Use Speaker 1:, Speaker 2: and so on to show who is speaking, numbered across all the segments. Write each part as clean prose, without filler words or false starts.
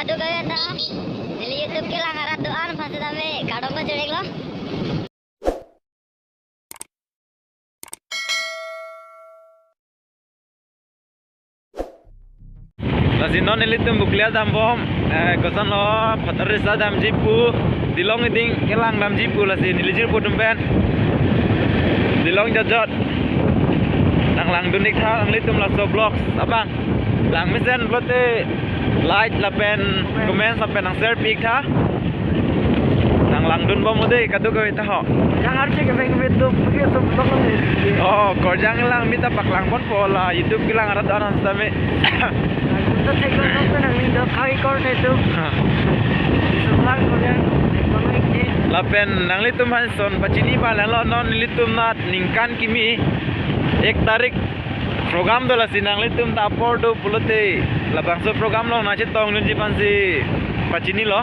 Speaker 1: kadu kaya ta dili YouTube ke lang arat doan pasti tame kadang ko jodek lo
Speaker 2: Lasinon ilitum buklia dam bom kosan lo patarisa dam jipu dilong iding kelang dam jipu lasi nilijir putum ben dilong jajot nang lang dunik tha ang litum la so blocks abang lang misen bote like la pen comment sampai nang share pik tha nang lang dun bom ode kadu ko ita ho
Speaker 3: Yang harus ke beng itu begitu blog ni.
Speaker 2: oh korjang lang mita paklang pon pola youtube kilang arat anan same
Speaker 3: Kita tengok tu nang ni dah kau ikor itu. Sebelah kau yang
Speaker 2: lapen nang litum hanson pacini pa lalo non litum nat ningkan kimi 1 tarik program dola sinang litum ta por do pulote labang so program lo na chetong lunji pansi pacini lo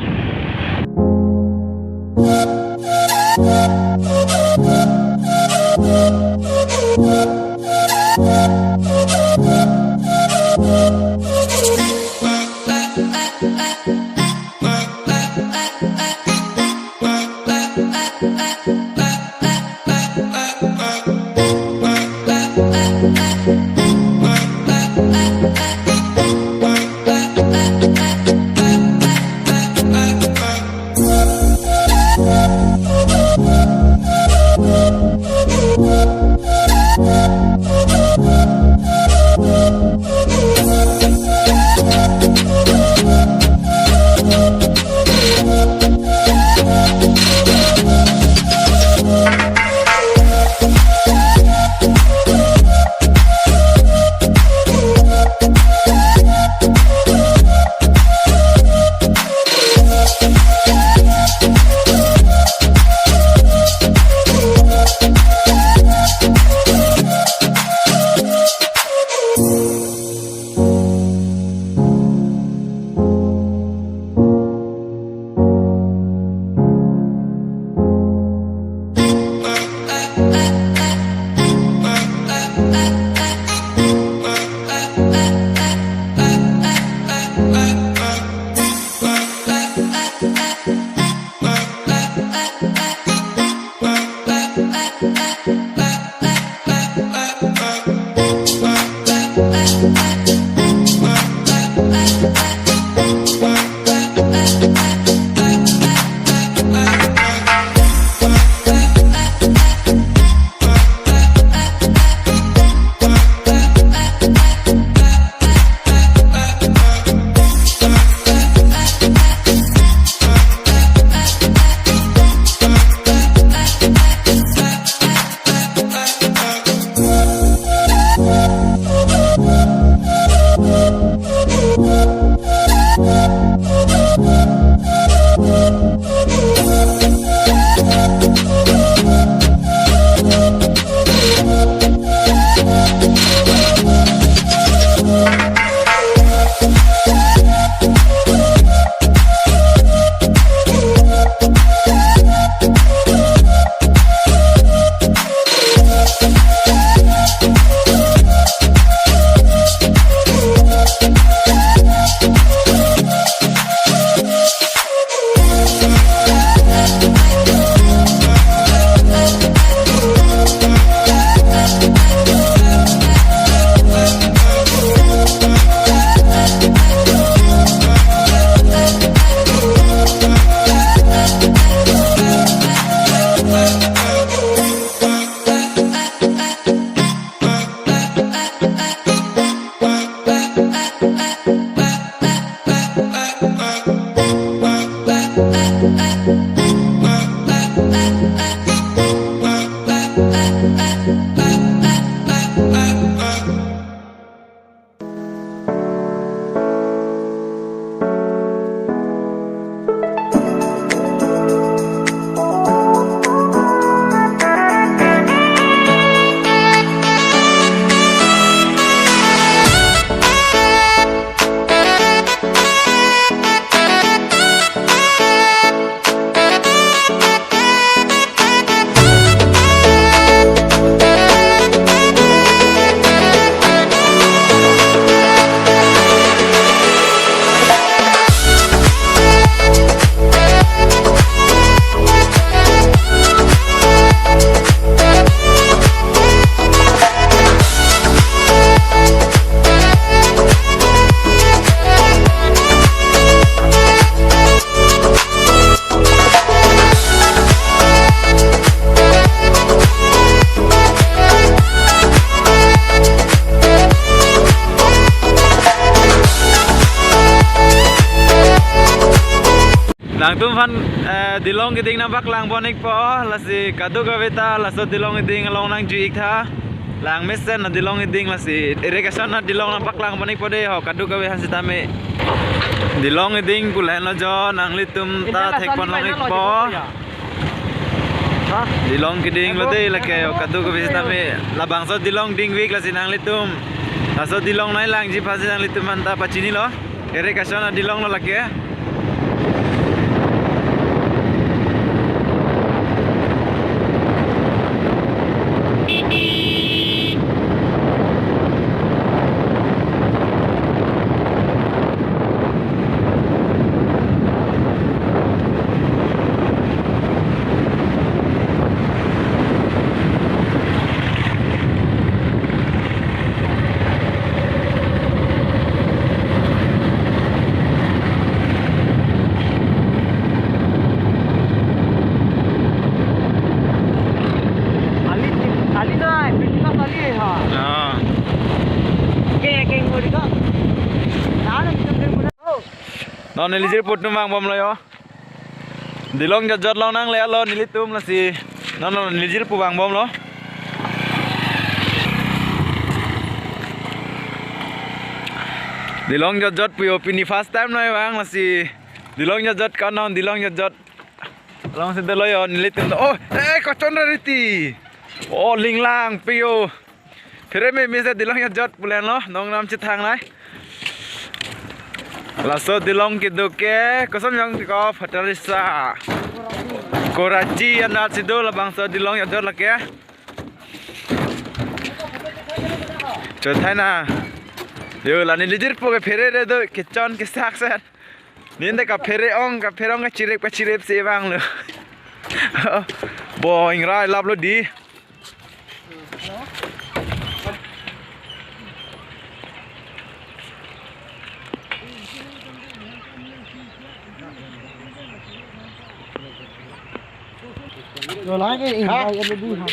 Speaker 2: lang tum fan dilong cái ding nam bắc lang bon ik po là si kadu ka veta là so dilong cái ding long nang ju ik tha lang mesen là dilong cái ding là si irrigation là dilong nam bắc lang bon ik po de ho kadu ka ve han sita me dilong cái ding ku len lo jo nang li tum ta thek pon long ik po dilong cái ding lo de là ke kadu ka ve sita me là bang so dilong ding week là si nang li tum là so dilong nai lang ji pa si nang li tum man ta pa chini lo irrigation là dilong lo là ke nó này lý bút nó mang bom rồi ó đi long giật long năng lẽ lo lý tum là gì nó lý bút vàng bom đó đi long giật piu pini first time này vàng là gì đi long giật con non đi long giật long xin tới lối ó lý tum ô ê có chọn ra đi ô linh lang piu thế đấy mình sẽ đi long giật bulan lo nong nam chết thang này là số dilong gitu ke kosong yang ko fertilizer Karachi anda sido là bang số dilong ya dot là ke cho thấy na yo là ni lidir po ke phere re do ke chon ke sak sa nin de ka phere ong ka chirep se bang lo bo ing rai lap lo di
Speaker 3: rồi lái cái in đây em đi hả?